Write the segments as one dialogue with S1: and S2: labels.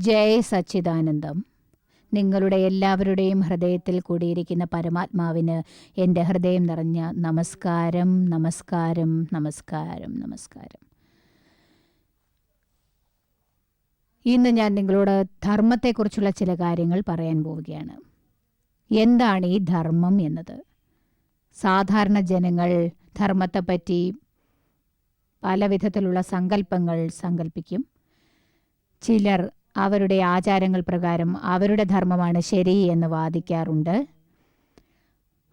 S1: ജയ് സച്ചിദാനന്ദം. നിങ്ങളുടെ എല്ലാവരുടെയും ഹൃദയത്തിൽ കൂടിയിരിക്കുന്ന പരമാത്മാവിന് എൻ്റെ ഹൃദയം നിറഞ്ഞ നമസ്കാരം, നമസ്കാരം, നമസ്കാരം, നമസ്കാരം. ഇന്ന് ഞാൻ നിങ്ങളോട് ധർമ്മത്തെക്കുറിച്ചുള്ള ചില കാര്യങ്ങൾ പറയാൻ പോവുകയാണ്. എന്താണ് ഈ ധർമ്മം എന്നത്? സാധാരണ ജനങ്ങൾ ധർമ്മത്തെപ്പറ്റി പല വിധത്തിലുള്ള സങ്കല്പങ്ങൾ സങ്കല്പിക്കും. ചിലർ അവരുടെ ആചാരങ്ങൾ പ്രകാരം അവരുടെ ധർമ്മമാണ് ശരി എന്ന് വാദിക്കാറുണ്ട്.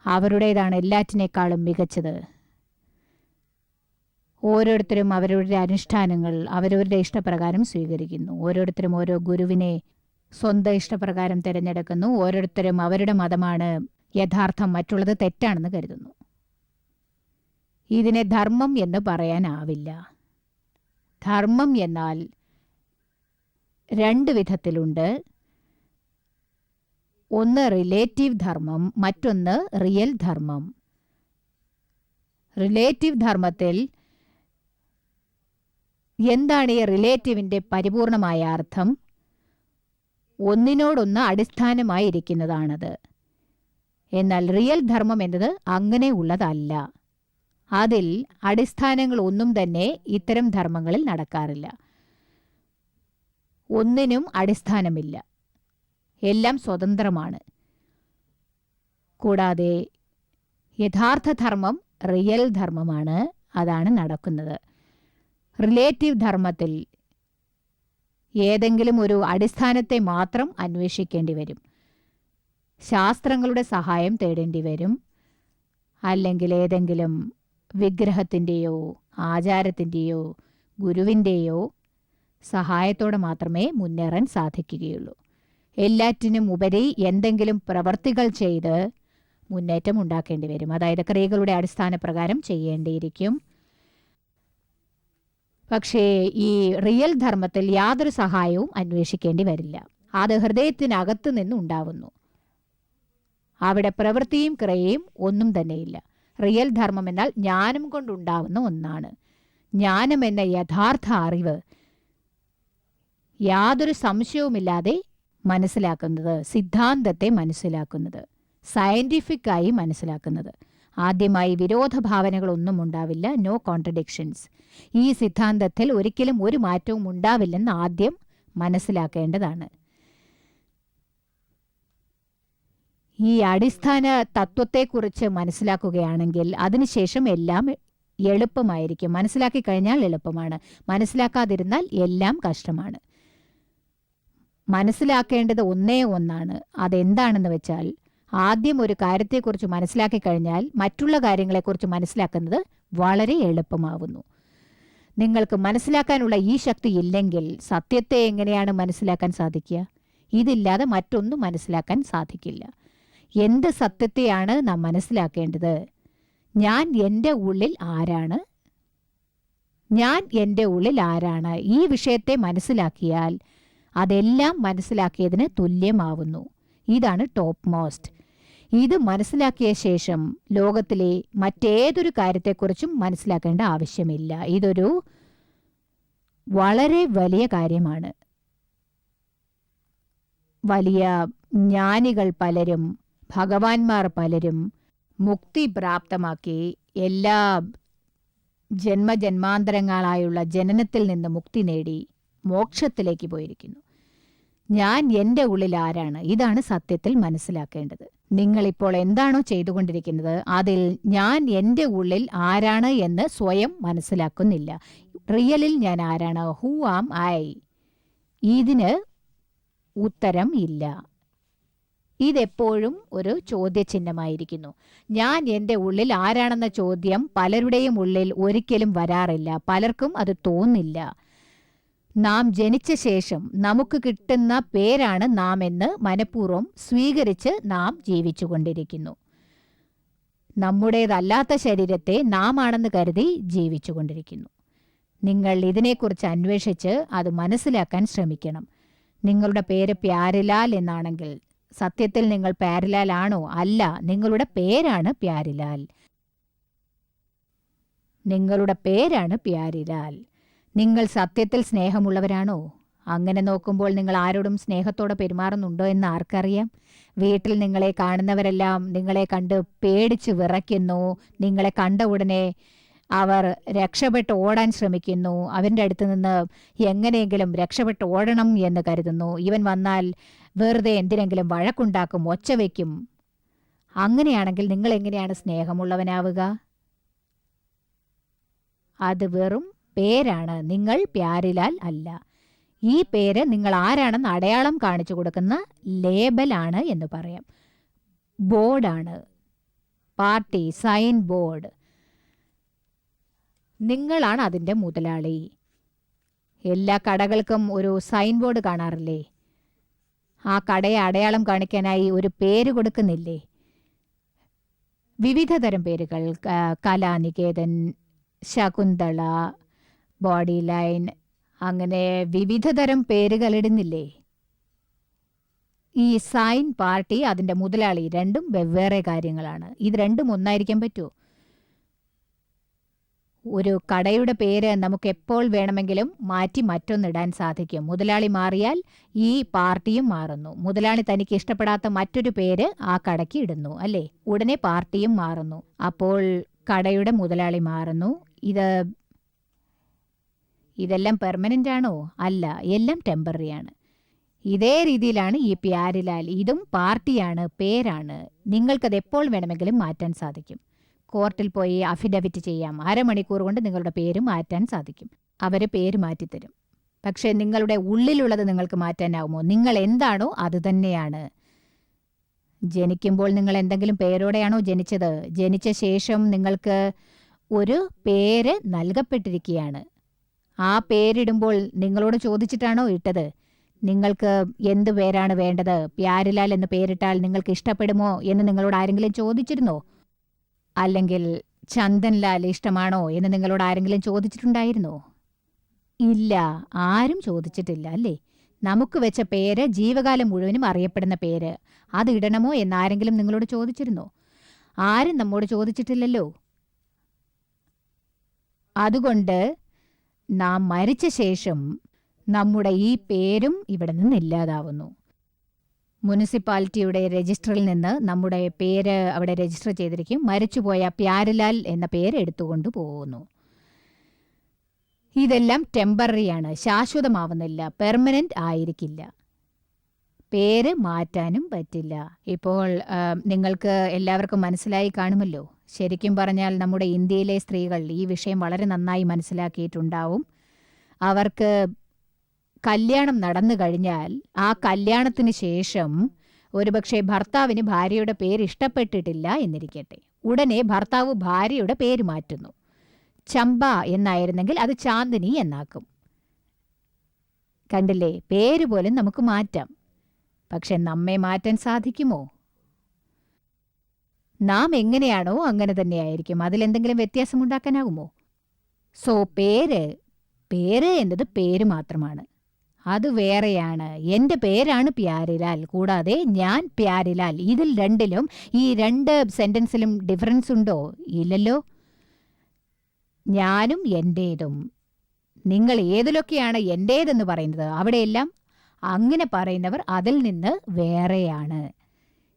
S1: അവരുടേതാണ് എല്ലാറ്റിനേക്കാളും മികച്ചത്. ഓരോരുത്തരും അവരവരുടെ അനുഷ്ഠാനങ്ങൾ അവരവരുടെ ഇഷ്ടപ്രകാരം സ്വീകരിക്കുന്നു. ഓരോരുത്തരും ഓരോ ഗുരുവിനെ സ്വന്തം ഇഷ്ടപ്രകാരം തിരഞ്ഞെടുക്കുന്നു. ഓരോരുത്തരും അവരുടെ മതമാണ് യഥാർത്ഥം, മറ്റുള്ളത് തെറ്റാണെന്ന് കരുതുന്നു. ഇതിനെ ധർമ്മം എന്ന് പറയാനാവില്ല. ധർമ്മം എന്നാൽ രണ്ട് വിധത്തിലുണ്ട്. ഒന്ന് റിലേറ്റീവ് ധർമ്മം, മറ്റൊന്ന് റിയൽ ധർമ്മം. റിലേറ്റീവ് ധർമ്മത്തിൽ എന്താണ് ഈ റിലേറ്റീവിൻ്റെ പരിപൂർണമായ അർത്ഥം? ഒന്നിനോടൊന്ന് അടിസ്ഥാനമായിരിക്കുന്നതാണത്. എന്നാൽ റിയൽ ധർമ്മം എന്നത് അങ്ങനെ ഉള്ളതല്ല. അതിൽ അടിസ്ഥാനങ്ങൾ ഒന്നും തന്നെ ഇത്തരം ധർമ്മങ്ങളിൽ നടക്കാറില്ല. ഒന്നിനും അടിസ്ഥാനമില്ല, എല്ലാം സ്വതന്ത്രമാണ്. കൂടാതെ യഥാർത്ഥ ധർമ്മം റിയൽ ധർമ്മമാണ്, അതാണ് നടക്കുന്നത്. റിലേറ്റീവ് ധർമ്മത്തിൽ ഏതെങ്കിലും ഒരു അടിസ്ഥാനത്തെ മാത്രം അന്വേഷിക്കേണ്ടി വരും. ശാസ്ത്രങ്ങളുടെ സഹായം തേടേണ്ടി വരും. അല്ലെങ്കിൽ ഏതെങ്കിലും വിഗ്രഹത്തിൻ്റെയോ ആചാരത്തിൻ്റെയോ ഗുരുവിൻ്റെയോ സഹായത്തോടെ മാത്രമേ മുന്നേറാൻ സാധിക്കുകയുള്ളൂ. എല്ലാറ്റിനും ഉപരി എന്തെങ്കിലും പ്രവർത്തികൾ ചെയ്ത് മുന്നേറ്റം ഉണ്ടാക്കേണ്ടി വരും. അതായത് ക്രിയകളുടെ അടിസ്ഥാന പ്രകാരം ചെയ്യേണ്ടിയിരിക്കും. പക്ഷേ ഈ റിയൽ ധർമ്മത്തിൽ യാതൊരു സഹായവും അന്വേഷിക്കേണ്ടി വരില്ല. അത് ഹൃദയത്തിനകത്ത് നിന്നുണ്ടാവുന്നു. അവിടെ പ്രവൃത്തിയും ക്രിയയും ഒന്നും തന്നെയില്ല. റിയൽ ധർമ്മം എന്നാൽ ജ്ഞാനം കൊണ്ടുണ്ടാവുന്ന ഒന്നാണ്. ജ്ഞാനം എന്ന യഥാർത്ഥ അറിവ് യാതൊരു സംശയവുമില്ലാതെ മനസ്സിലാക്കുന്നത്, സിദ്ധാന്തത്തെ മനസ്സിലാക്കുന്നത്, സയൻറ്റിഫിക്കായി മനസ്സിലാക്കുന്നത്. ആദ്യമായി വിരോധഭാവനകളൊന്നും ഉണ്ടാവില്ല, നോ കോൺട്രഡിക്ഷൻസ്. ഈ സിദ്ധാന്തത്തിൽ ഒരിക്കലും ഒരു മാറ്റവും ഉണ്ടാവില്ലെന്ന് ആദ്യം മനസ്സിലാക്കേണ്ടതാണ്. ഈ അടിസ്ഥാന തത്വത്തെക്കുറിച്ച് മനസ്സിലാക്കുകയാണെങ്കിൽ അതിനുശേഷം എല്ലാം എളുപ്പമായിരിക്കും. മനസ്സിലാക്കി കഴിഞ്ഞാൽ എളുപ്പമാണ്, മനസ്സിലാക്കാതിരുന്നാൽ എല്ലാം കഷ്ടമാണ്. മനസ്സിലാക്കേണ്ടത് ഒന്നേ ഒന്നാണ്. അതെന്താണെന്ന് വെച്ചാൽ, ആദ്യം ഒരു കാര്യത്തെക്കുറിച്ച് മനസ്സിലാക്കി കഴിഞ്ഞാൽ മറ്റുള്ള കാര്യങ്ങളെക്കുറിച്ച് മനസ്സിലാക്കുന്നത് വളരെ എളുപ്പമാവുന്നു. നിങ്ങൾക്ക് മനസ്സിലാക്കാനുള്ള ഈ ശക്തി ഇല്ലെങ്കിൽ സത്യത്തെ എങ്ങനെയാണ് മനസ്സിലാക്കാൻ സാധിക്കുക? ഇതില്ലാതെ മറ്റൊന്നും മനസ്സിലാക്കാൻ സാധിക്കില്ല. എന്ത് സത്യത്തെയാണ് നാം മനസ്സിലാക്കേണ്ടത്? ഞാൻ എൻ്റെ ഉള്ളിൽ ആരാണ്? ഞാൻ എൻ്റെ ഉള്ളിൽ ആരാണ്? ഈ വിഷയത്തെ മനസ്സിലാക്കിയാൽ അതെല്ലാം മനസ്സിലാക്കിയതിന് തുല്യമാവുന്നു. ഇതാണ് ടോപ്പ് മോസ്റ്റ്. ഇത് മനസ്സിലാക്കിയ ശേഷം ലോകത്തിലെ മറ്റേതൊരു കാര്യത്തെക്കുറിച്ചും മനസ്സിലാക്കേണ്ട ആവശ്യമില്ല. ഇതൊരു വളരെ വലിയ കാര്യമാണ്. വലിയ ജ്ഞാനികൾ പലരും, ഭഗവാന്മാർ പലരും മുക്തി പ്രാപ്തമാക്കി എല്ലാ ജന്മജന്മാന്തരങ്ങളായുള്ള ജനനത്തിൽ നിന്ന് മുക്തി നേടി മോക്ഷത്തിലേക്ക് പോയിരിക്കുന്നു. ഞാൻ എൻ്റെ ഉള്ളിൽ ആരാണ്? ഇതാണ് സത്യത്തിൽ മനസ്സിലാക്കേണ്ടത്. നിങ്ങളിപ്പോൾ എന്താണോ ചെയ്തുകൊണ്ടിരിക്കുന്നത് അതിൽ ഞാൻ എൻ്റെ ഉള്ളിൽ ആരാണ് എന്ന് സ്വയം മനസ്സിലാക്കുന്നില്ല. റിയലിൽ ഞാൻ ആരാണ്? Who am I? ഇതിന് ഉത്തരം ഇല്ല. ഇതെപ്പോഴും ഒരു ചോദ്യചിഹ്നമായിരിക്കുന്നു. ഞാൻ എൻ്റെ ഉള്ളിൽ ആരാണെന്ന ചോദ്യം പലരുടെയും ഉള്ളിൽ ഒരിക്കലും വരാറില്ല. പലർക്കും അത് തോന്നില്ല. നാം ജനിച്ച ശേഷം നമുക്ക് കിട്ടുന്ന പേരാണ് നാം എന്ന് മനഃപൂർവ്വം സ്വീകരിച്ച് നാം ജീവിച്ചുകൊണ്ടിരിക്കുന്നു. നമ്മുടേതല്ലാത്ത ശരീരത്തെ നാം ആണെന്ന് കരുതി ജീവിച്ചുകൊണ്ടിരിക്കുന്നു. നിങ്ങൾ ഇതിനെക്കുറിച്ച് അന്വേഷിച്ച് അത് മനസ്സിലാക്കാൻ ശ്രമിക്കണം. നിങ്ങളുടെ പേര് പ്യാരിലാൽ എന്നാണെങ്കിൽ സത്യത്തിൽ നിങ്ങൾ പ്യാരിലാൽ ആണോ? അല്ല, നിങ്ങളുടെ പേരാണ് പ്യാരിലാൽ. നിങ്ങളുടെ പേരാണ് പ്യാരിലാൽ. നിങ്ങൾ സത്യത്തിൽ സ്നേഹമുള്ളവരാണോ? അങ്ങനെ നോക്കുമ്പോൾ നിങ്ങൾ ആരോടും സ്നേഹത്തോടെ പെരുമാറുന്നുണ്ടോ എന്ന് ആർക്കറിയാം? വീട്ടിൽ നിങ്ങളെ കാണുന്നവരെല്ലാം നിങ്ങളെ കണ്ട് പേടിച്ച് വിറയ്ക്കുന്നു. നിങ്ങളെ കണ്ട ഉടനെ അവർ രക്ഷപ്പെട്ട് ഓടാൻ ശ്രമിക്കുന്നു. അവൻ്റെ അടുത്ത് നിന്ന് എങ്ങനെയെങ്കിലും രക്ഷപ്പെട്ട് ഓടണം എന്ന് കരുതുന്നു. ഇവൻ വന്നാൽ വെറുതെ എന്തിനെങ്കിലും വഴക്കുണ്ടാക്കും, ഒച്ച വയ്ക്കും. അങ്ങനെയാണെങ്കിൽ നിങ്ങൾ എങ്ങനെയാണ് സ്നേഹമുള്ളവനാവുക? അത് വെറും പേരാണ്. നിങ്ങൾ പ്യാരിലാൽ അല്ല. ഈ പേര് നിങ്ങൾ ആരാണെന്ന് അടയാളം കാണിച്ചു കൊടുക്കുന്ന ലേബലാണ് എന്ന് പറയാം. ബോർഡാണ്. Party sign board. നിങ്ങളാണ് അതിൻ്റെ മുതലാളി. എല്ലാ കടകൾക്കും ഒരു സൈൻ ബോർഡ് കാണാറില്ലേ? ആ കടയെ അടയാളം കാണിക്കാനായി ഒരു പേര് കൊടുക്കുന്നില്ലേ? വിവിധ തരം പേരുകൾ, കലാനികേതൻ, ശകുന്തള, ബോഡി ലൈൻ, അങ്ങനെ വിവിധ തരം പേരുകൾ ഇടുന്നില്ലേ? ഈ സൈൻ, പാർട്ടി, അതിൻ്റെ മുതലാളി രണ്ടും വെവ്വേറെ കാര്യങ്ങളാണ്. ഇത് രണ്ടും ഒന്നായിരിക്കാൻ പറ്റുമോ? ഒരു കടയുടെ പേര് നമുക്ക് എപ്പോൾ വേണമെങ്കിലും മാറ്റി മറ്റൊന്നിടാൻ സാധിക്കും. മുതലാളി മാറിയാൽ ഈ പാർട്ടിയും മാറുന്നു. മുതലാളി തനിക്ക് ഇഷ്ടപ്പെടാത്ത മറ്റൊരു പേര് ആ കടയ്ക്ക് ഇടുന്നു, അല്ലേ? ഉടനെ പാർട്ടിയും മാറുന്നു. അപ്പോൾ കടയുടെ മുതലാളി മാറുന്നു. ഇതെല്ലാം പെർമനൻ്റ് ആണോ? അല്ല, എല്ലാം ടെമ്പററി ആണ്. ഇതേ രീതിയിലാണ് ഈ പ്യാരിലാൽ. ഇതും പാർട്ടിയാണ്, പേരാണ്. നിങ്ങൾക്കത് എപ്പോൾ വേണമെങ്കിലും മാറ്റാൻ സാധിക്കും. കോർട്ടിൽ പോയി അഫിഡവിറ്റ് ചെയ്യാം. 1/2 മണിക്കൂർ കൊണ്ട് നിങ്ങളുടെ പേര് മാറ്റാൻ സാധിക്കും. അവർ പേര് മാറ്റിത്തരും. പക്ഷേ നിങ്ങളുടെ ഉള്ളിലുള്ളത് നിങ്ങൾക്ക് മാറ്റാനാവുമോ? നിങ്ങൾ എന്താണോ അത് തന്നെയാണ്. ജനിക്കുമ്പോൾ നിങ്ങൾ എന്തെങ്കിലും പേരോടെയാണോ ജനിച്ചത്? ജനിച്ച ശേഷം നിങ്ങൾക്ക് ഒരു പേര് നൽകപ്പെട്ടിരിക്കുകയാണ്. ആ പേരിടുമ്പോൾ നിങ്ങളോട് ചോദിച്ചിട്ടാണോ ഇട്ടത്? നിങ്ങൾക്ക് എന്ത് പേരാണ് വേണ്ടത്? പ്യാരിലാൽ എന്ന് പേരിട്ടാൽ നിങ്ങൾക്ക് ഇഷ്ടപ്പെടുമോ എന്ന് നിങ്ങളോട് ആരെങ്കിലും ചോദിച്ചിരുന്നോ? അല്ലെങ്കിൽ ചന്ദൻലാൽ ഇഷ്ടമാണോ എന്ന് നിങ്ങളോട് ആരെങ്കിലും ചോദിച്ചിട്ടുണ്ടായിരുന്നോ? ഇല്ല, ആരും ചോദിച്ചിട്ടില്ല, അല്ലേ? നമുക്ക് വെച്ച പേര് ജീവകാലം മുഴുവനും അറിയപ്പെടുന്ന പേര്. അത് ഇടണമോ എന്ന് ആരെങ്കിലും നിങ്ങളോട് ചോദിച്ചിരുന്നോ? ആരും നമ്മോട് ചോദിച്ചിട്ടില്ലല്ലോ. അതുകൊണ്ട് നാം മരിച്ച ശേഷം നമ്മുടെ ഈ പേരും ഇവിടെ നിന്ന് ഇല്ലാതാവുന്നു. മുനിസിപ്പാലിറ്റിയുടെ രജിസ്റ്ററിൽ നിന്ന് നമ്മുടെ പേര് അവിടെ രജിസ്റ്റർ ചെയ്തിരിക്കും. മരിച്ചുപോയ പ്യാരിലാൽ എന്ന പേര് എടുത്തുകൊണ്ട് പോകുന്നു. ഇതെല്ലാം ടെമ്പററിയാണ്, ശാശ്വതമാവുന്നില്ല, പെർമനൻ്റ് ആയിരിക്കില്ല. പേര് മാറ്റാനും പറ്റില്ല. ഇപ്പോൾ നിങ്ങൾക്ക് എല്ലാവർക്കും മനസ്സിലായി കാണുമല്ലോ. ശരിക്കും പറഞ്ഞാൽ നമ്മുടെ ഇന്ത്യയിലെ സ്ത്രീകൾ ഈ വിഷയം വളരെ നന്നായി മനസ്സിലാക്കിയിട്ടുണ്ടാവും. അവർക്ക് കല്യാണം നടന്നു കഴിഞ്ഞാൽ ആ കല്യാണത്തിന് ശേഷം ഒരുപക്ഷെ ഭർത്താവിന് ഭാര്യയുടെ പേര് ഇഷ്ടപ്പെട്ടിട്ടില്ല എന്നിരിക്കട്ടെ. ഉടനെ ഭർത്താവ് ഭാര്യയുടെ പേര് മാറ്റുന്നു. ചമ്പ എന്നായിരുന്നെങ്കിൽ അത് ചാന്ദിനി എന്നാക്കും. കണ്ടില്ലേ? പേര് പോലും നമുക്ക് മാറ്റാം. പക്ഷെ നമ്മെ മാറ്റാൻ സാധിക്കുമോ? നാം എങ്ങനെയാണോ അങ്ങനെ തന്നെയായിരിക്കും. അതിലെന്തെങ്കിലും വ്യത്യാസമുണ്ടാക്കാനാകുമോ? സോ പേര് എന്നത് പേര് മാത്രമാണ്. അത് വേറെയാണ്. എൻ്റെ പേരാണ് പ്യാരിലാൽ, കൂടാതെ ഞാൻ പ്യാരിലാൽ. ഇതിൽ രണ്ടിലും, ഈ 2 സെൻറ്റൻസിലും ഡിഫറൻസ് ഉണ്ടോ? ഇല്ലല്ലോ. ഞാനും എൻ്റേതും. നിങ്ങൾ ഏതിലൊക്കെയാണ് എൻ്റേതെന്ന് പറയുന്നത് അവിടെയെല്ലാം അങ്ങനെ പറയുന്നവർ അതിൽ നിന്ന് വേറെയാണ്.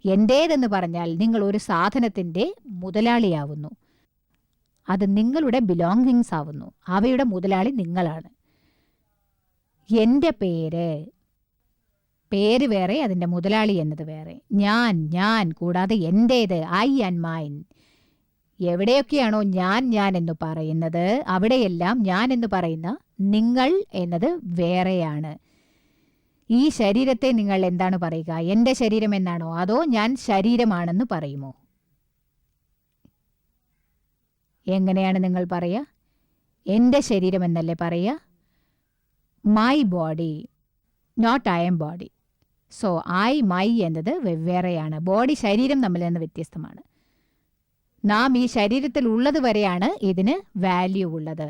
S1: എൻ്റേതെന്ന് പറഞ്ഞാൽ നിങ്ങൾ ഒരു സാധനത്തിൻ്റെ മുതലാളിയാവുന്നു. അത് നിങ്ങളുടെ ബിലോങ്ങിങ്സ് ആവുന്നു. അവയുടെ മുതലാളി നിങ്ങളാണ്. എൻ്റെ പേര് വേറെ, അതിൻ്റെ മുതലാളി എന്നത് വേറെ. ഞാൻ കൂടാതെ എൻ്റേത്, ഐ ആൻഡ് മൈൻ. എവിടെയൊക്കെയാണോ ഞാൻ എന്ന് പറയുന്നത് അവിടെയെല്ലാം ഞാൻ എന്ന് പറയുന്ന നിങ്ങൾ എന്നത് വേറെയാണ്. ഈ ശരീരത്തെ നിങ്ങൾ എന്താണ് പറയുക? എൻ്റെ ശരീരം എന്നാണോ, അതോ ഞാൻ ശരീരമാണെന്ന് പറയുമോ? എങ്ങനെയാണ് നിങ്ങൾ പറയുക? എൻ്റെ ശരീരം എന്നല്ലേ പറയുക? My body, not I am body. So my എന്നത് വെവ്വേറെയാണ്. ബോഡി, ശരീരം തമ്മിൽ നിന്ന് വ്യത്യസ്തമാണ്. നാം ഈ ശരീരത്തിൽ ഉള്ളത് വരെയാണ് ഇതിന് വാല്യൂ ഉള്ളത്.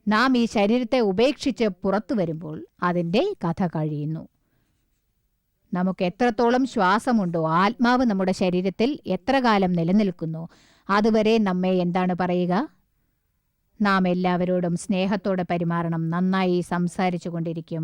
S1: നാം ഈ ശരീരത്തെ ഉപേക്ഷിച്ച് പുറത്തു വരുമ്പോൾ അതിൻ്റെ കഥ കഴിയുന്നു. നമുക്ക് എത്രത്തോളം ശ്വാസമുണ്ടോ, ആത്മാവ് നമ്മുടെ ശരീരത്തിൽ എത്ര കാലം നിലനിൽക്കുന്നു, അതുവരെ നമ്മെ എന്താണ് പറയുക? നാം എല്ലാവരോടും സ്നേഹത്തോടെ പെരുമാറണം, നന്നായി സംസാരിച്ചു കൊണ്ടിരിക്കും.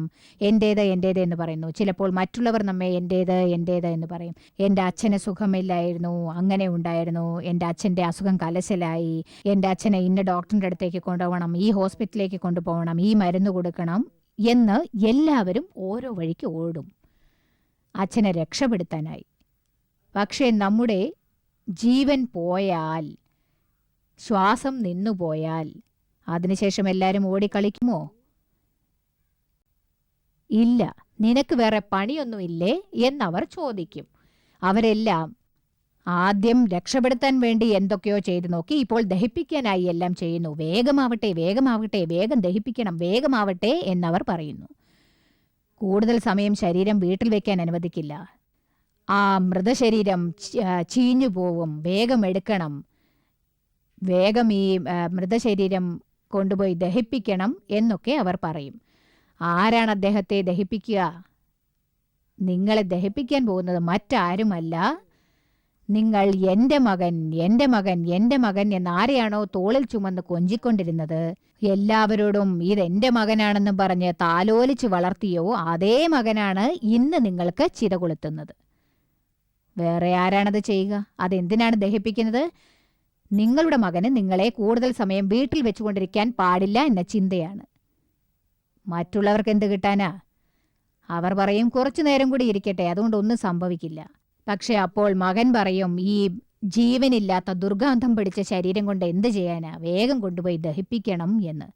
S1: എൻ്റേത് എൻ്റേത് എന്ന് പറയുന്നു. ചിലപ്പോൾ മറ്റുള്ളവർ നമ്മെ എൻ്റേത് എൻ്റേത് എന്ന് പറയും. എൻ്റെ അച്ഛന് സുഖമില്ലായിരുന്നു, അങ്ങനെ ഉണ്ടായിരുന്നു, എൻ്റെ അച്ഛൻ്റെ അസുഖം കലശലായി, എൻ്റെ അച്ഛനെ ഇന്ന ഡോക്ടറിൻ്റെ അടുത്തേക്ക് കൊണ്ടുപോകണം, ഈ ഹോസ്പിറ്റലിലേക്ക് കൊണ്ടുപോകണം, ഈ മരുന്ന് കൊടുക്കണം എന്ന് എല്ലാവരും ഓരോ വഴിക്ക് ഓടും അച്ഛനെ രക്ഷപ്പെടുത്താനായി. പക്ഷേ നമ്മുടെ ജീവൻ പോയാൽ, ശ്വാസം നിന്നുപോയാൽ അതിനുശേഷം എല്ലാവരും ഓടിക്കളിക്കുമോ? ഇല്ല. നിനക്ക് വേറെ പണിയൊന്നുമില്ലേ എന്നവർ ചോദിക്കും. അവരെല്ലാം ആദ്യം രക്ഷപ്പെടുത്താൻ വേണ്ടി എന്തൊക്കെയോ ചെയ്തു നോക്കി, ഇപ്പോൾ ദഹിപ്പിക്കാനായി എല്ലാം ചെയ്യുന്നു. വേഗമാവട്ടെ, വേഗമാവട്ടെ, വേഗം ദഹിപ്പിക്കണം, വേഗമാവട്ടെ എന്നവർ പറയുന്നു. കൂടുതൽ സമയം ശരീരം വീട്ടിൽ വയ്ക്കാൻ അനുവദിക്കില്ല. ആ മൃതശരീരം ചീഞ്ഞു പോവും, വേഗം എടുക്കണം, വേഗം ഈ മൃതശരീരം കൊണ്ടുപോയി ദഹിപ്പിക്കണം എന്നൊക്കെ അവർ പറയും. ആരാണ് അദ്ദേഹത്തെ ദഹിപ്പിക്കുക? നിങ്ങളെ ദഹിപ്പിക്കാൻ പോകുന്നത് മറ്റാരുമല്ല, നിങ്ങൾ എൻ്റെ മകൻ, എൻ്റെ മകൻ, എൻ്റെ മകൻ എന്നാരെയാണോ തോളിൽ ചുമന്ന് കൊഞ്ചിക്കൊണ്ടിരുന്നത്, എല്ലാവരോടും ഇതെൻ്റെ മകനാണെന്നും പറഞ്ഞ് താലോലിച്ച് വളർത്തിയോ അതേ മകനാണ് ഇന്ന് നിങ്ങൾക്ക് ചിത കൊളുത്തുന്നത്. വേറെ ആരാണത് ചെയ്യുക? അതെന്തിനാണ് ദഹിപ്പിക്കുന്നത്? നിങ്ങളുടെ മകന് നിങ്ങളെ കൂടുതൽ സമയം വീട്ടിൽ വെച്ചുകൊണ്ടിരിക്കാൻ പാടില്ല എന്ന ചിന്തയാണ്. മറ്റുള്ളവർക്ക് എന്ത് കിട്ടാനാ? അവർ പറയും കുറച്ചു നേരം കൂടി ഇരിക്കട്ടെ, അതുകൊണ്ടൊന്നും സംഭവിക്കില്ല. പക്ഷെ അപ്പോൾ മകൻ പറയും, ഈ ജീവനില്ലാത്ത ദുർഗാന്ധം പിടിച്ച ശരീരം കൊണ്ട് എന്ത് ചെയ്യാനാ, വേഗം കൊണ്ടുപോയി ദഹിപ്പിക്കണം എന്ന്.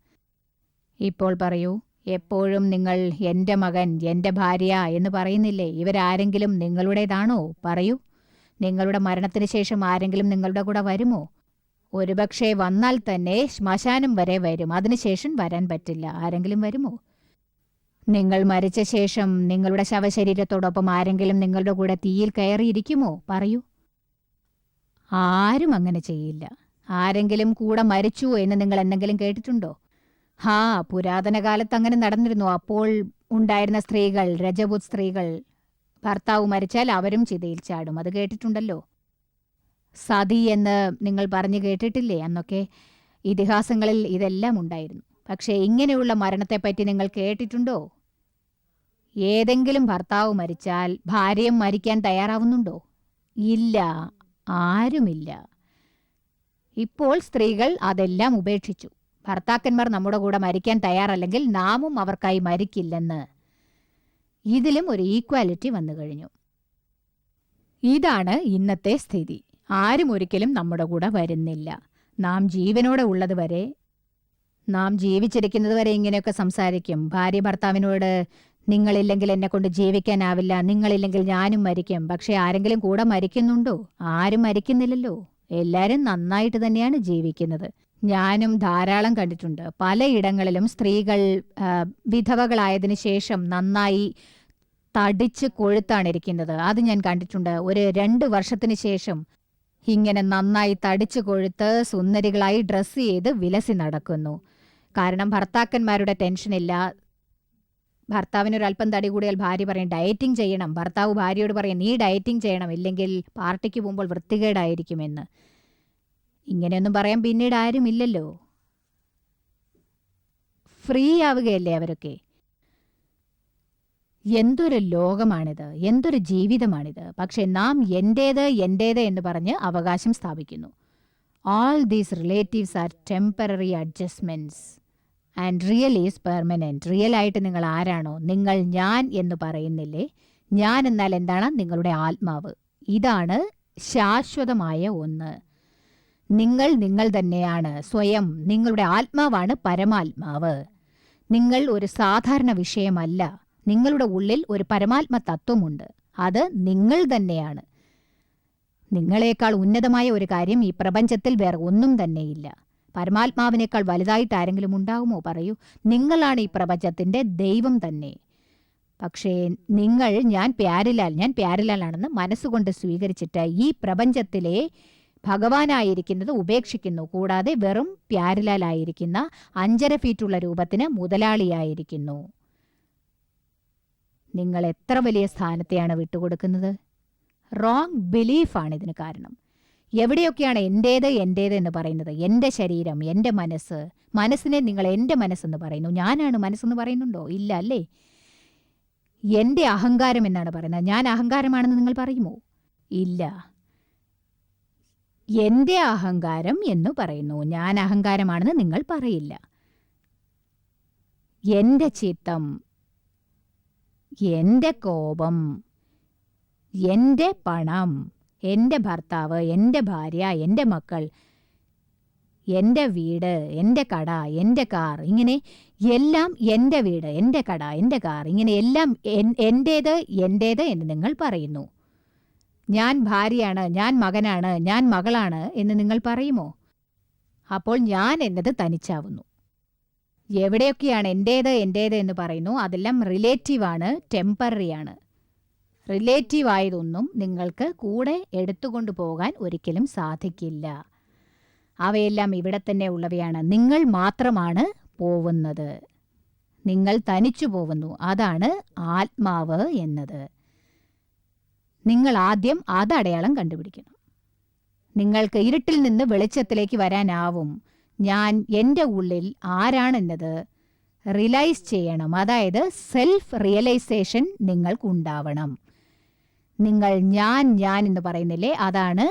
S1: ഇപ്പോൾ പറയൂ, എപ്പോഴും നിങ്ങൾ എൻ്റെ മകൻ, എൻ്റെ ഭാര്യ എന്ന് പറയുന്നില്ലേ? ഇവരാരെങ്കിലും നിങ്ങളുടേതാണോ? പറയൂ. നിങ്ങളുടെ മരണത്തിന് ശേഷം ആരെങ്കിലും നിങ്ങളുടെ കൂടെ വരുമോ? ഒരുപക്ഷെ വന്നാൽ തന്നെ ശ്മശാനം വരെ വരും, അതിനുശേഷം വരാൻ പറ്റില്ല. ആരെങ്കിലും വരുമോ? നിങ്ങൾ മരിച്ച ശേഷം നിങ്ങളുടെ ശവശരീരത്തോടൊപ്പം ആരെങ്കിലും നിങ്ങളുടെ കൂടെ തീയിൽ കയറിയിരിക്കുമോ? പറയൂ. ആരും അങ്ങനെ ചെയ്യില്ല. ആരെങ്കിലും കൂടെ മരിച്ചു എന്ന് നിങ്ങൾ എന്തെങ്കിലും കേട്ടിട്ടുണ്ടോ? പുരാതന കാലത്ത് അങ്ങനെ നടന്നിരുന്നു. അപ്പോൾ ഉണ്ടായിരുന്ന സ്ത്രീകൾ, രജപുത് സ്ത്രീകൾ, ഭർത്താവ് മരിച്ചാൽ അവരും ചിതയിൽ ചാടും. അത് കേട്ടിട്ടുണ്ടല്ലോ. സതി എന്ന് നിങ്ങൾ പറഞ്ഞു കേട്ടിട്ടില്ലേ? അന്നൊക്കെ ഇതിഹാസങ്ങളിൽ ഇതെല്ലാം ഉണ്ടായിരുന്നു. പക്ഷേ ഇങ്ങനെയുള്ള മരണത്തെപ്പറ്റി നിങ്ങൾ കേട്ടിട്ടുണ്ടോ? ഏതെങ്കിലും ഭർത്താവ് മരിച്ചാൽ ഭാര്യയും മരിക്കാൻ തയ്യാറാവുന്നുണ്ടോ? ഇല്ല, ആരുമില്ല. ഇപ്പോൾ സ്ത്രീകൾ അതെല്ലാം ഉപേക്ഷിച്ചു. ഭർത്താക്കന്മാർ നമ്മുടെ കൂടെ മരിക്കാൻ തയ്യാറല്ലെങ്കിൽ നാമും അവർക്കായി മരിക്കില്ലെന്ന്. ഇതിലും ഒരു ഈക്വാലിറ്റി വന്നു കഴിഞ്ഞു. ഇതാണ് ഇന്നത്തെ സ്ഥിതി. ആരും ഒരിക്കലും നമ്മുടെ കൂടെ വരുന്നില്ല. നാം ജീവനോടെ ഉള്ളത് വരെ, നാം ജീവിച്ചിരിക്കുന്നത് വരെ ഇങ്ങനെയൊക്കെ സംസാരിക്കും. ഭാര്യ ഭർത്താവിനോട്, നിങ്ങളില്ലെങ്കിൽ എന്നെ കൊണ്ട് ജീവിക്കാനാവില്ല, നിങ്ങളില്ലെങ്കിൽ ഞാനും മരിക്കും. പക്ഷെ ആരെങ്കിലും കൂടെ മരിക്കുന്നുണ്ടോ? ആരും മരിക്കുന്നില്ലല്ലോ. എല്ലാവരും നന്നായിട്ട് തന്നെയാണ് ജീവിക്കുന്നത്. ഞാനും ധാരാളം കണ്ടിട്ടുണ്ട്. പലയിടങ്ങളിലും സ്ത്രീകൾ വിധവകളായതിനു ശേഷം നന്നായി തടിച്ച് കൊഴുത്താണ് ഇരിക്കുന്നത്. അത് ഞാൻ കണ്ടിട്ടുണ്ട്. ഒരു 2 വർഷത്തിന് ശേഷം ഇങ്ങനെ നന്നായി തടിച്ചു കൊഴുത്ത് സുന്ദരികളായി ഡ്രസ്സ് ചെയ്ത് വിലസി നടക്കുന്നു. കാരണം ഭർത്താക്കന്മാരുടെ ടെൻഷനില്ല. ഭർത്താവിനൊരല്പം തടി കൂടിയാൽ ഭാര്യ പറയും ഡയറ്റിംഗ് ചെയ്യണം. ഭർത്താവ് ഭാര്യയോട് പറയും നീ ഡയറ്റിംഗ് ചെയ്യണം, ഇല്ലെങ്കിൽ പാർട്ടിക്ക് പോകുമ്പോൾ വൃത്തികേടായിരിക്കുമെന്ന്. ഇങ്ങനെയൊന്നും പറയാൻ പിന്നീട് ആരുമില്ലല്ലോ. ഫ്രീ ആവുകയല്ലേ അവരൊക്കെ. എന്തൊരു ലോകമാണിത്, എന്തൊരു ജീവിതമാണിത്. പക്ഷെ നാം എൻ്റേത് എൻ്റേത് എന്ന് പറഞ്ഞ് അവകാശം സ്ഥാപിക്കുന്നു. All these relatives are temporary adjustments and real is permanent. റിയലായിട്ട് നിങ്ങൾ ആരാണോ, നിങ്ങൾ ഞാൻ എന്ന് പറയുന്നില്ലേ, ഞാൻ എന്നാൽ എന്താണ്? നിങ്ങളുടെ ആത്മാവ്. ഇതാണ് ശാശ്വതമായ ഒന്ന്. നിങ്ങൾ നിങ്ങൾ തന്നെയാണ് സ്വയം. നിങ്ങളുടെ ആത്മാവാണ് പരമാത്മാവ്. നിങ്ങൾ ഒരു സാധാരണ വിഷയമല്ല. നിങ്ങളുടെ ഉള്ളിൽ ഒരു പരമാത്മ തത്വമുണ്ട്. അത് നിങ്ങൾ തന്നെയാണ്. നിങ്ങളെക്കാൾ ഉന്നതമായ ഒരു കാര്യം ഈ പ്രപഞ്ചത്തിൽ വേറെ ഒന്നും തന്നെയില്ല. പരമാത്മാവിനേക്കാൾ വലുതായിട്ട് ആരെങ്കിലും ഉണ്ടാകുമോ? പറയൂ. നിങ്ങളാണ് ഈ പ്രപഞ്ചത്തിൻ്റെ ദൈവം തന്നെ. പക്ഷേ നിങ്ങൾ ഞാൻ പ്യാരിലാലാണെന്ന് മനസ്സുകൊണ്ട് സ്വീകരിച്ചിട്ട് ഈ പ്രപഞ്ചത്തിലെ ഭഗവാനായിരിക്കുന്നത് ഉപേക്ഷിക്കുന്നു. കൂടാതെ വെറും പ്യാരിലാലായിരിക്കുന്ന 5.5 ഫീറ്റുള്ള രൂപത്തിന് മുതലാളിയായിരിക്കുന്നു. നിങ്ങൾ എത്ര വലിയ സ്ഥാനത്തെയാണ് വിട്ടുകൊടുക്കുന്നത്? റോങ് ബിലീഫാണ് ഇതിന് കാരണം. എവിടെയൊക്കെയാണ് എൻ്റേത് എൻ്റേത് എന്ന് പറയുന്നത്? എൻ്റെ ശരീരം, എൻ്റെ മനസ്സ്. മനസ്സിനെ നിങ്ങൾ എൻ്റെ മനസ്സെന്ന് പറയുന്നു. ഞാനാണ് മനസ്സെന്ന് പറയുന്നുണ്ടോ? ഇല്ല അല്ലേ? എൻ്റെ അഹങ്കാരം എന്നാണ് പറയുന്നത്. ഞാൻ അഹങ്കാരമാണെന്ന് നിങ്ങൾ പറയുമോ? ഇല്ല. എൻ്റെ അഹങ്കാരം എന്ന് പറയുന്നു. ഞാൻ അഹങ്കാരമാണെന്ന് നിങ്ങൾ പറയില്ല. എൻ്റെ ചിത്തം, എൻ്റെ കോപം, എൻ്റെ പണം, എൻ്റെ ഭർത്താവ്, എൻ്റെ ഭാര്യ, എൻ്റെ മക്കൾ, എൻ്റെ വീട്, എൻ്റെ കട, എൻ്റെ കാർ, ഇങ്ങനെ എല്ലാം എൻ്റെ വീട്, എൻ്റെ കട, എൻ്റെ കാർ, ഇങ്ങനെ എല്ലാം എൻ്റേത് എൻ്റേത് എന്ന് നിങ്ങൾ പറയുന്നു. ഞാൻ ഭാര്യയാണ്, ഞാൻ മകനാണ്, ഞാൻ മകളാണ് എന്ന് നിങ്ങൾ പറയുമോ? അപ്പോൾ ഞാൻ എന്നത് തനിച്ചാവുന്നു. എവിടെയൊക്കെയാണ് എൻ്റേത് എൻ്റേത് എന്ന് പറയുന്നു, അതെല്ലാം റിലേറ്റീവാണ്, ടെമ്പററിയാണ്. റിലേറ്റീവ് ആയതൊന്നും നിങ്ങൾക്ക് കൂടെ എടുത്തുകൊണ്ടു പോകാൻ ഒരിക്കലും സാധിക്കില്ല. അവയെല്ലാം ഇവിടെ തന്നെ ഉള്ളവയാണ്. നിങ്ങൾ മാത്രമാണ് പോവുന്നത്. നിങ്ങൾ തനിച്ചു പോവുന്നു. അതാണ് ആത്മാവ് എന്നത്. നിങ്ങൾ ആദ്യം അത് അടയാളം കണ്ടുപിടിക്കണം. നിങ്ങൾക്ക് ഇരുട്ടിൽ നിന്ന് വെളിച്ചത്തിലേക്ക് വരാനാവും. ഞാൻ എൻ്റെ ഉള്ളിൽ ആരാണെന്നത് റിയലൈസ് ചെയ്യണം. അതായത് സെൽഫ് റിയലൈസേഷൻ നിങ്ങൾക്കുണ്ടാവണം. നിങ്ങൾ ഞാൻ എന്ന് പറയുന്നില്ലേ, അതാണ്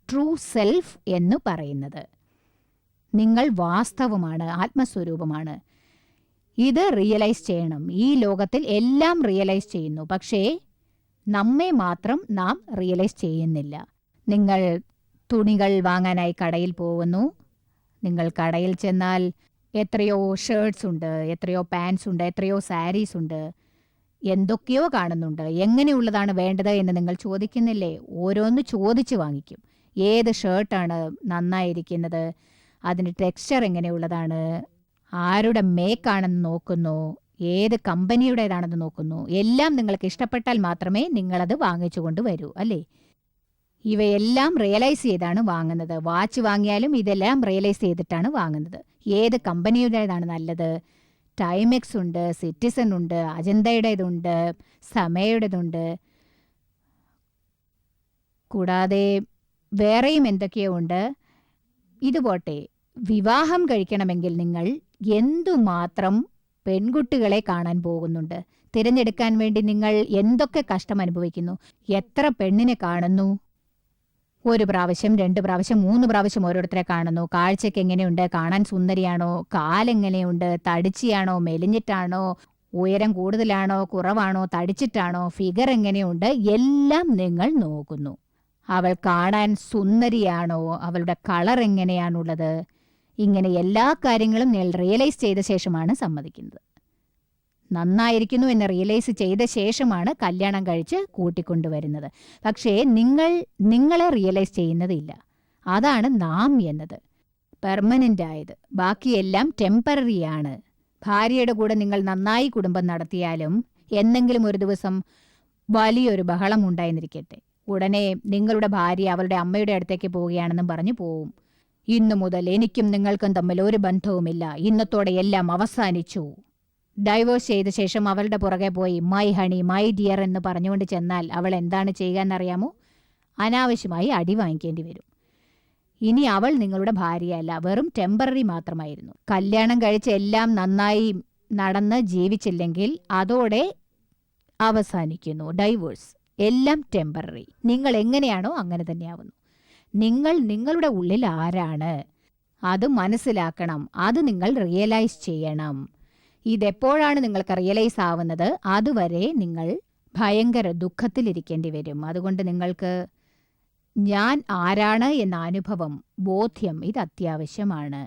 S1: ട്രൂ സെൽഫ് എന്ന് പറയുന്നത്. നിങ്ങൾ വാസ്തവമാണ്, ആത്മസ്വരൂപമാണ്. ഇത് റിയലൈസ് ചെയ്യണം. ഈ ലോകത്തിൽ എല്ലാം റിയലൈസ് ചെയ്യുന്നു, പക്ഷേ നമ്മെ മാത്രം നാം റിയലൈസ് ചെയ്യുന്നില്ല. നിങ്ങൾ തുണികൾ വാങ്ങാനായി കടയിൽ പോകുന്നു. നിങ്ങൾ കടയിൽ ചെന്നാൽ എത്രയോ ഷർട്ട്സ് ഉണ്ട്, എത്രയോ പാൻസ് ഉണ്ട്, എത്രയോ സാരീസ് ഉണ്ട്, എന്തൊക്കെയോ കാണുന്നുണ്ട്. എങ്ങനെയുള്ളതാണ് വേണ്ടത് എന്ന് നിങ്ങൾ ചോദിക്കുന്നില്ലേ? ഓരോന്ന് ചോദിച്ച് വാങ്ങിക്കും. ഏത് ഷർട്ടാണ് നന്നായിരിക്കുന്നത്, അതിൻ്റെ ടെക്സ്ചർ എങ്ങനെയുള്ളതാണ്, ആരുടെ മേക്കാണെന്ന് നോക്കുന്നു, ഏത് കമ്പനിയുടേതാണെന്ന് നോക്കുന്നു. എല്ലാം നിങ്ങൾക്ക് ഇഷ്ടപ്പെട്ടാൽ മാത്രമേ നിങ്ങളത് വാങ്ങിച്ചു കൊണ്ട് വരൂ, അല്ലേ? ഇവയെല്ലാം റിയലൈസ് ചെയ്താണ് വാങ്ങുന്നത്. വാച്ച് വാങ്ങിയാലും ഇതെല്ലാം റിയലൈസ് ചെയ്തിട്ടാണ് വാങ്ങുന്നത്. ഏത് കമ്പനിയുടേതാണ് നല്ലത്? ടൈമെക്സ് ഉണ്ട്, സിറ്റിസൺ ഉണ്ട്, അജന്തയുടേതുണ്ട്, സമയയുടേതുണ്ട്, കൂടാതെ വേറെയും എന്തൊക്കെയോ ഉണ്ട്. ഇതുപോട്ടെ, വിവാഹം കഴിക്കണമെങ്കിൽ നിങ്ങൾ എന്തുമാത്രം പെൺകുട്ടികളെ കാണാൻ പോകുന്നുണ്ട്. തിരഞ്ഞെടുക്കാൻ വേണ്ടി നിങ്ങൾ എന്തൊക്കെ കഷ്ടം അനുഭവിക്കുന്നു. എത്ര പെണ്ണിനെ കാണുന്നു? 1 പ്രാവശ്യം, 2 പ്രാവശ്യം, 3 പ്രാവശ്യം ഓരോരുത്തരെ കാണുന്നു. കാഴ്ചയ്ക്ക് എങ്ങനെയുണ്ട്? കാണാൻ സുന്ദരിയാണോ? കാലെങ്ങനെയുണ്ട്? തടിച്ചിയാണോ? മെലിഞ്ഞിട്ടാണോ? ഉയരം കൂടുതലാണോ? കുറവാണോ? തടിച്ചിട്ടാണോ? ഫിഗർ എങ്ങനെയുണ്ട്? എല്ലാം നിങ്ങൾ നോക്കുന്നു. അവൾ കാണാൻ സുന്ദരിയാണോ? അവളുടെ കളർ എങ്ങനെയാണുള്ളത്? ഇങ്ങനെ എല്ലാ കാര്യങ്ങളും നിങ്ങൾ റിയലൈസ് ചെയ്ത ശേഷമാണ് സമ്മതിക്കുന്നത്. നന്നായിരിക്കുന്നു എന്ന് റിയലൈസ് ചെയ്ത ശേഷമാണ് കല്യാണം കഴിച്ച് കൂട്ടിക്കൊണ്ടുവരുന്നത്. പക്ഷേ നിങ്ങളെ റിയലൈസ് ചെയ്യുന്നതില്ല. അതാണ് നാം എന്നത് പെർമനൻ്റ് ആയത്. ബാക്കിയെല്ലാം ടെമ്പററിയാണ്. ഭാര്യയുടെ കൂടെ നിങ്ങൾ നന്നായി കുടുംബം നടത്തിയാലും എന്തെങ്കിലും ഒരു ദിവസം വലിയൊരു ബഹളം ഉണ്ടായെന്നിരിക്കട്ടെ, ഉടനെ നിങ്ങളുടെ ഭാര്യ അവളുടെ അമ്മയുടെ അടുത്തേക്ക് പോവുകയാണെന്നും പറഞ്ഞു പോവും. ഇന്നു മുതൽ എനിക്കും നിങ്ങൾക്കും തമ്മിൽ ഒരു ബന്ധവുമില്ല, ഇന്നത്തോടെ എല്ലാം അവസാനിച്ചു. ഡൈവോഴ്സ് ചെയ്ത ശേഷം അവളുടെ പുറകെ പോയി മൈ ഹണി, മൈ ഡിയർ എന്ന് പറഞ്ഞുകൊണ്ട് ചെന്നാൽ അവൾ എന്താണ് ചെയ്യുക എന്നറിയാമോ? അനാവശ്യമായി അടി വാങ്ങിക്കേണ്ടി വരും. ഇനി അവൾ നിങ്ങളുടെ ഭാര്യയല്ല, വെറും ടെമ്പററി മാത്രമായിരുന്നു. കല്യാണം കഴിച്ച് എല്ലാം നന്നായി നടന്ന് ജീവിച്ചില്ലെങ്കിൽ അതോടെ അവസാനിക്കുന്നു ഡൈവോഴ്സ്. എല്ലാം ടെമ്പററി. നിങ്ങൾ എങ്ങനെയാണോ അങ്ങനെ തന്നെയാവുന്നു. നിങ്ങൾ നിങ്ങളുടെ ഉള്ളിൽ ആരാണ് അത് മനസ്സിലാക്കണം. അത് നിങ്ങൾ റിയലൈസ് ചെയ്യണം. ഇതെപ്പോഴാണ് നിങ്ങൾക്ക് റിയലൈസ് ആവുന്നത്? അതുവരെ നിങ്ങൾ ഭയങ്കര ദുഃഖത്തിലിരിക്കേണ്ടി വരും. അതുകൊണ്ട് നിങ്ങൾക്ക് ഞാൻ ആരാണ് എന്ന അനുഭവം, ബോധ്യം, ഇത് അത്യാവശ്യമാണ്.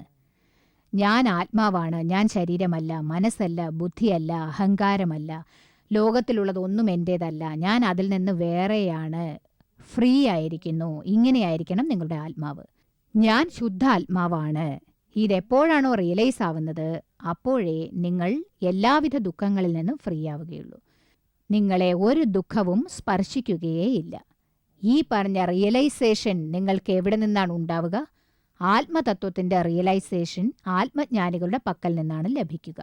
S1: ഞാൻ ആത്മാവാണ്, ഞാൻ ശരീരമല്ല, മനസ്സല്ല, ബുദ്ധിയല്ല, അഹങ്കാരമല്ല, ലോകത്തിലുള്ളതൊന്നും എൻ്റേതല്ല, ഞാൻ അതിൽ നിന്ന് വേറെയാണ്, ഫ്രീ ആയിരിക്കുന്നു. ഇങ്ങനെയായിരിക്കണം നിങ്ങളുടെ ആത്മാവ്. ഞാൻ ശുദ്ധ ആത്മാവാണ്. ഇതെപ്പോഴാണോ റിയലൈസ് ആവുന്നത് അപ്പോഴേ നിങ്ങൾ എല്ലാവിധ ദുഃഖങ്ങളിൽ നിന്നും ഫ്രീ ആവുകയുള്ളൂ. നിങ്ങളെ ഒരു ദുഃഖവും സ്പർശിക്കുകയേയില്ല. ഈ പറഞ്ഞ റിയലൈസേഷൻ നിങ്ങൾക്ക് എവിടെ നിന്നാണ് ഉണ്ടാവുക? ആത്മതത്വത്തിൻ്റെ റിയലൈസേഷൻ ആത്മജ്ഞാനികളുടെ പക്കൽ നിന്നാണ് ലഭിക്കുക.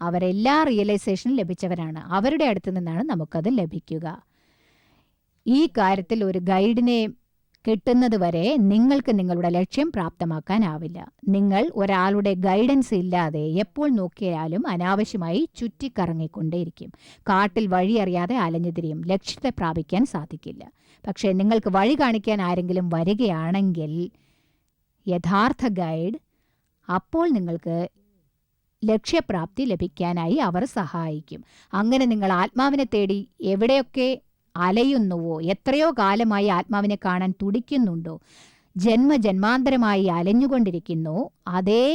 S1: അവരെല്ലാ റിയലൈസേഷനും ലഭിച്ചവരാണ്. അവരുടെ അടുത്ത് നിന്നാണ് നമുക്കത് ലഭിക്കുക. ഈ കാര്യത്തിൽ ഒരു ഗൈഡിനെ കിട്ടുന്നതുവരെ നിങ്ങൾക്ക് നിങ്ങളുടെ ലക്ഷ്യം പ്രാപ്തമാക്കാനാവില്ല. നിങ്ങൾ ഒരാളുടെ ഗൈഡൻസ് ഇല്ലാതെ എപ്പോൾ നോക്കിയാലും അനാവശ്യമായി ചുറ്റിക്കറങ്ങിക്കൊണ്ടേയിരിക്കും. കാട്ടിൽ വഴിയറിയാതെ അലഞ്ഞുതിരിയും. ലക്ഷ്യത്തെ പ്രാപിക്കാൻ സാധിക്കില്ല. പക്ഷേ നിങ്ങൾക്ക് വഴി കാണിക്കാൻ ആരെങ്കിലും വരികയാണെങ്കിൽ, യഥാർത്ഥ ഗൈഡ്, അപ്പോൾ നിങ്ങൾക്ക് ലക്ഷ്യപ്രാപ്തി ലഭിക്കാനായി അവർ സഹായിക്കും. അങ്ങനെ നിങ്ങൾ ആത്മാവിനെ തേടി എവിടെയൊക്കെ അലയുന്നുവോ, എത്രയോ കാലമായി ആത്മാവിനെ കാണാൻ തുടിക്കുന്നുണ്ടോ, ജന്മജന്മാന്തരമായി അലഞ്ഞുകൊണ്ടിരിക്കുന്നു, അതേ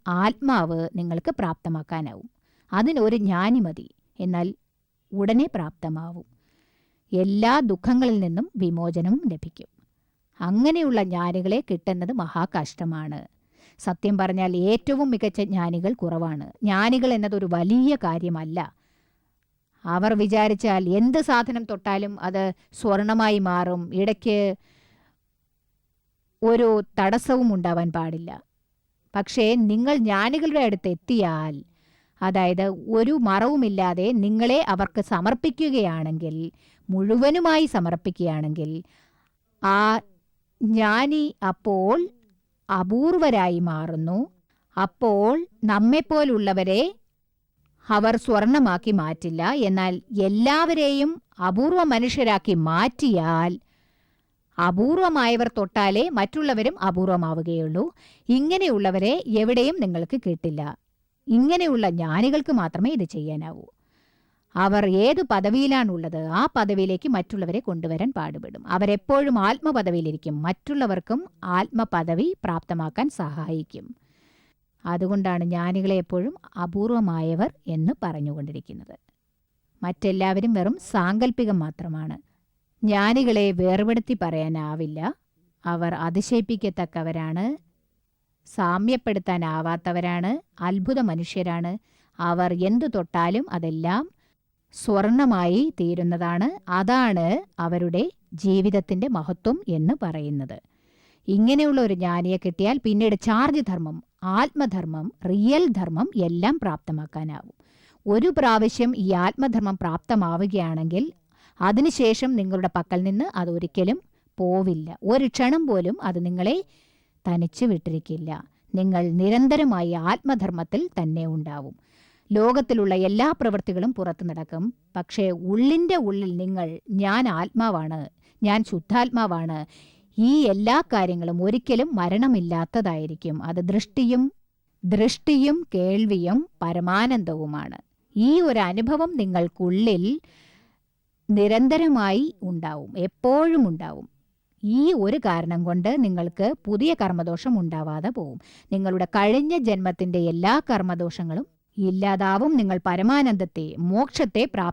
S1: ആത്മാവ് നിങ്ങൾക്ക് പ്രാപ്തമാക്കാനാവും. അതിനൊരു ജ്ഞാനി മതി. എന്നാൽ ഉടനെ പ്രാപ്തമാവും. എല്ലാ ദുഃഖങ്ങളിൽ നിന്നും വിമോചനവും ലഭിക്കും. അങ്ങനെയുള്ള ജ്ഞാനികളെ കിട്ടുന്നത് മഹാകഷ്ടമാണ്. സത്യം പറഞ്ഞാൽ ഏറ്റവും മികച്ച ജ്ഞാനികൾ കുറവാണ്. ജ്ഞാനികൾ എന്നതൊരു വലിയ കാര്യമല്ല. അവർ വിചാരിച്ചാൽ എന്ത് സാധനം തൊട്ടാലും അത് സ്വർണമായി മാറും. ഇടയ്ക്ക് ഒരു തടസ്സവും ഉണ്ടാവാൻ പാടില്ല. പക്ഷേ നിങ്ങൾ ജ്ഞാനികളുടെ അടുത്ത് എത്തിയാൽ, അതായത് ഒരു മറവുമില്ലാതെ നിങ്ങളെ അവർക്ക് സമർപ്പിക്കുകയാണെങ്കിൽ, മുഴുവനുമായി സമർപ്പിക്കുകയാണെങ്കിൽ, ആ ജ്ഞാനി അപ്പോൾ അപൂർവരായി മാറുന്നു. അപ്പോൾ നമ്മെപ്പോലുള്ളവരെ അവർ സ്വർണമാക്കി മാറ്റില്ല. എന്നാൽ എല്ലാവരെയും അപൂർവ മനുഷ്യരാക്കി മാറ്റിയാൽ, അപൂർവമായവർ തൊട്ടാലേ മറ്റുള്ളവരും അപൂർവമാവുകയുള്ളൂ. ഇങ്ങനെയുള്ളവരെ എവിടെയും നിങ്ങൾക്ക് കിട്ടില്ല. ഇങ്ങനെയുള്ള ജ്ഞാനികൾക്ക് മാത്രമേ ഇത് ചെയ്യാനാവൂ. അവർ ഏത് പദവിയിലാണുള്ളത് ആ പദവിയിലേക്ക് മറ്റുള്ളവരെ കൊണ്ടുവരാൻ പാടുപെടും. അവരെപ്പോഴും ആത്മപദവിയിലിരിക്കും. മറ്റുള്ളവർക്കും ആത്മപദവി പ്രാപ്തമാക്കാൻ സഹായിക്കും. അതുകൊണ്ടാണ് ജ്ഞാനികളെ എപ്പോഴും അപൂർവമായവർ എന്ന് പറഞ്ഞുകൊണ്ടിരിക്കുന്നത്. മറ്റെല്ലാവരും വെറും സാങ്കല്പികം മാത്രമാണ്. ജ്ഞാനികളെ വേർപെടുത്തി പറയാനാവില്ല. അവർ അതിശയിപ്പിക്കത്തക്കവരാണ്, സാമ്യപ്പെടുത്താനാവാത്തവരാണ്, അത്ഭുത മനുഷ്യരാണ്. അവർ എന്തു തൊട്ടാലും അതെല്ലാം സ്വർണമായി തീരുന്നതാണ്. അതാണ് അവരുടെ ജീവിതത്തിൻ്റെ മഹത്വം എന്ന് പറയുന്നത്. ഇങ്ങനെയുള്ള ഒരു ജ്ഞാനിയെ കിട്ടിയാൽ പിന്നീട് ചാർജ് ധർമ്മം, ആത്മധർമ്മം, റിയൽ ധർമ്മം എല്ലാം പ്രാപ്തമാക്കാനാവും. ഒരു പ്രാവശ്യം ഈ ആത്മധർമ്മം പ്രാപ്തമാവുകയാണെങ്കിൽ അതിനുശേഷം നിങ്ങളുടെ പക്കൽ നിന്ന് അതൊരിക്കലും പോവില്ല. ഒരു ക്ഷണം പോലും അത് നിങ്ങളെ തനിച്ചു വിട്ടിരിക്കില്ല. നിങ്ങൾ നിരന്തരമായി ആത്മധർമ്മത്തിൽ തന്നെ ഉണ്ടാവും. ലോകത്തിലുള്ള എല്ലാ പ്രവൃത്തികളും പുറത്തു നടക്കും. പക്ഷേ ഉള്ളിൻ്റെ ഉള്ളിൽ നിങ്ങൾ ഞാൻ ആത്മാവാണ്, ഞാൻ ശുദ്ധാത്മാവാണ്, ഈ എല്ലാ കാര്യങ്ങളും ഒരിക്കലും മരണമില്ലാത്തതായിരിക്കും. അത് ദൃഷ്ടിയും കേൾവിയും പരമാനന്ദവുമാണ്. ഈ ഒരു അനുഭവം നിങ്ങൾക്കുള്ളിൽ നിരന്തരമായി ഉണ്ടാവും, എപ്പോഴും ഉണ്ടാവും. ഈ ഒരു കാരണം കൊണ്ട് നിങ്ങൾക്ക് പുതിയ കർമ്മദോഷം ഉണ്ടാവാതെ പോവും. നിങ്ങളുടെ കഴിഞ്ഞ ജന്മത്തിൻ്റെ എല്ലാ കർമ്മദോഷങ്ങളും ഇല്ലാതാവും. നിങ്ങൾ പരമാനന്ദത്തെ, മോക്ഷത്തെ പ്രാപ്ത